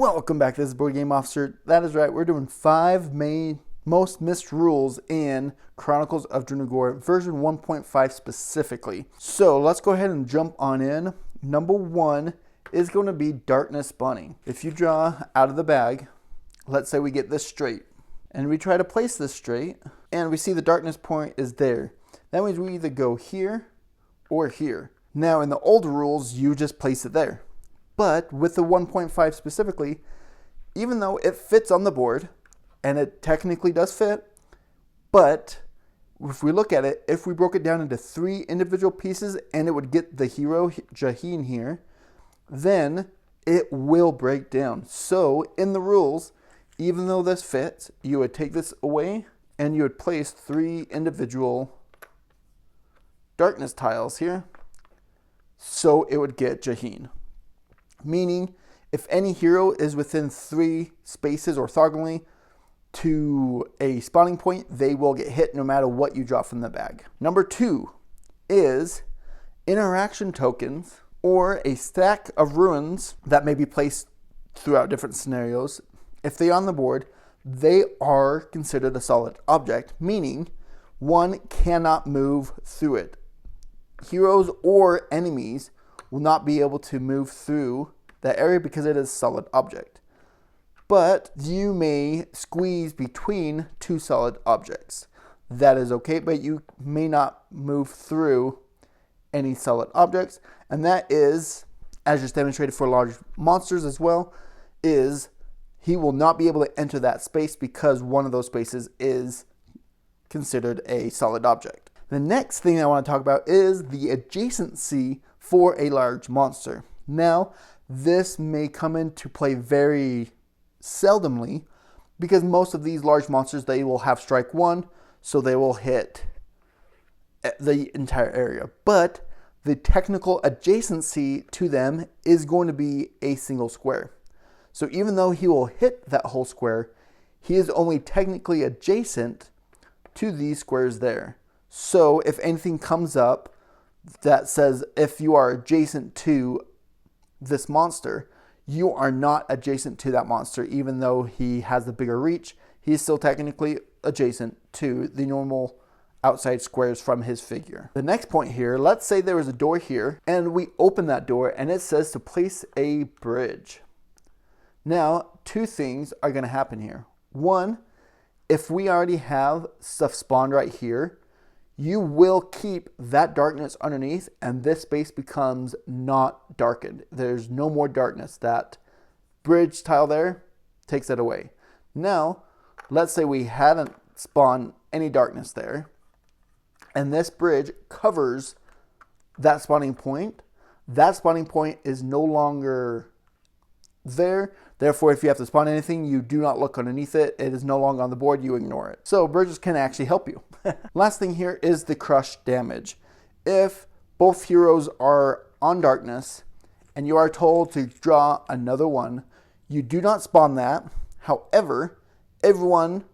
Welcome back, this is Board Game Officer. That is right, we're doing 5 most missed rules in Chronicles of Drunagor version 1.5 specifically. So let's go ahead and jump on in. Number 1 is going to be darkness spawning. If you draw out of the bag, let's say we get this straight, and we try to place this straight, and we see the darkness point is there. That means we either go here or here. Now in the old rules, you just place it there. But with the 1.5 specifically, even though it fits on the board, and it technically does fit, but if we look at it, if we broke it down into 3 individual pieces and it would get the hero Jaheen here, then it will break down. So in the rules, even though this fits, you would take this away and you would place 3 individual darkness tiles here, so it would get Jaheen. Meaning, if any hero is within 3 spaces orthogonally to a spawning point, they will get hit no matter what you drop from the bag. Number 2 is interaction tokens or a stack of ruins that may be placed throughout different scenarios. If they're on the board, they are considered a solid object, meaning one cannot move through it. Heroes or enemies will not be able to move through that area because it is a solid object. But you may squeeze between 2 solid objects. That is okay, but you may not move through any solid objects. And that is, as just demonstrated for large monsters as well, is he will not be able to enter that space because one of those spaces is considered a solid object. The next thing I want to talk about is the adjacency for a large monster. Now, this may come into play very seldomly because most of these large monsters, they will have strike 1, so they will hit the entire area. But the technical adjacency to them is going to be a single square. So even though he will hit that whole square, he is only technically adjacent to these squares there. So if anything comes up that says if you are adjacent to this monster, you are not adjacent to that monster. Even though he has the bigger reach, he's still technically adjacent to the normal outside squares from his figure. The next point here, let's say there is a door here and we open that door and it says to place a bridge. Now, 2 things are going to happen here. 1, if we already have stuff spawned right here, you will keep that darkness underneath and this space becomes not darkened. There's no more darkness. That bridge tile there takes it away. Now, let's say we hadn't spawned any darkness there and this bridge covers that spawning point. That spawning point is no longer there. Therefore, if you have to spawn anything, you do not look underneath it. It is no longer on the board. You ignore it. So bridges can actually help you. Last thing here is the crush damage. If both heroes are on darkness and you are told to draw another one, you do not spawn that. However, everyone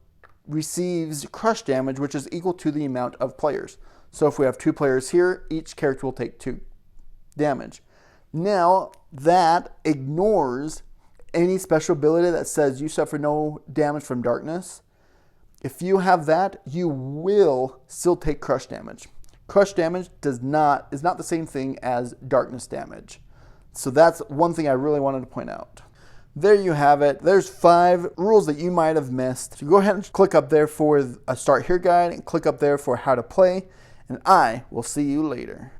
receives crush damage, which is equal to the amount of players. So if we have 2 players here, each character will take 2 damage. Now, that ignores any special ability that says you suffer no damage from darkness. If you have that, you will still take crush damage. Crush damage is not the same thing as darkness damage. So that's one thing I really wanted to point out. There you have it. There's 5 rules that you might have missed. So go ahead and click up there for a Start Here guide and click up there for how to play. And I will see you later.